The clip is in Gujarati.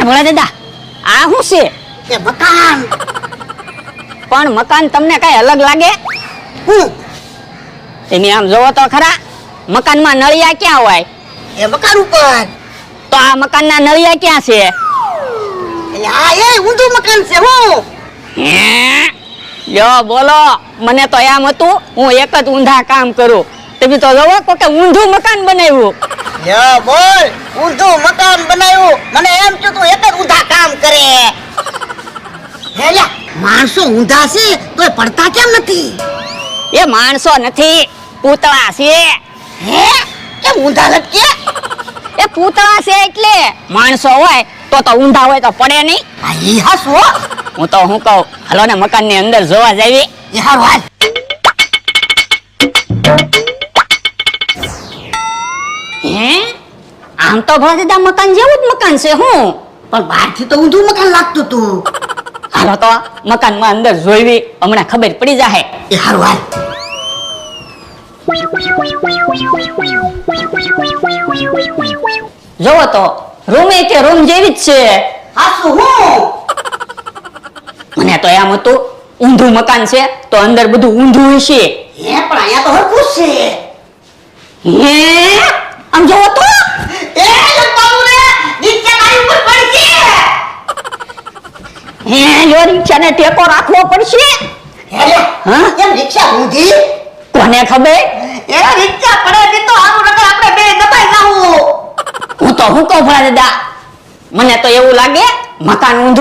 ભોળા દાદા આ શું છે એ મકાન. પણ મકાન તમને કઈ અલગ લાગે હું તમે આમ જોવો તો ખરા મકાનમાં નળિયા ક્યાં હોય એ મકાન ઉપર. તો આ મકાનના નળિયા ક્યાં છે એટલે આ એ ઊંધું મકાન છે હું. હે લ્યો બોલો મને તો એમ હતું હું એક જ ઊંધા કામ કરું તમે તો જોવો કોકે ઊંધું મકાન બનાવ્યું યો બોલ ઊંધું મકાન બનાવ્યું. મને એમ કે તું એક જ ઊંધા કામ કરે. હે લ્યા માણસો ઊંધા છે તોય પડતા કેમ નથી? એ માણસો નથી પૂતળા છે હે કેમ ઊંધા લટકે? એ પૂતળા છે એટલે માણસો હોય તો ઊંધા હોય તો પડે નહીં આ ઈ હાસો. હું તો હું કહું હાલો ને મકાનની અંદર જોવા જાવી એ હારું હાલ. હે આમ તો ભલા દાદા મકાન જેવું જ મકાન છે હું પણ બહારથી તો ઊંધું મકાન લાગતું તું. હાલો તો મકાનમાં અંદર જોઈવી હમણાં ખબર પડી જાહે એ હારું હાલ. જોવો તો રૂમ એ કે રૂમ જેવી જ છે હાસુ હું. મને તો એમ હતું ઊંધું મકાન છે તો અંદર બધું ઊંધું હશે હે પણ અહીંયા તો હરખું જ છે. હે આમ જોવો તો એ લંબાવું રે નીચે મારી ઉપર પડશે. હે જો રિક્ષાને ટેકો રાખવો પડશે હે લે હા? એમ રિક્ષા ઊંધી? કોને ખબર એ રિક્ષા પડે ની તો હારું નકર આપણે બે દબાઈ જાવું. હું તો હું કહું ભલા દાદા મને તો એવું લાગે મકાન ઊંધું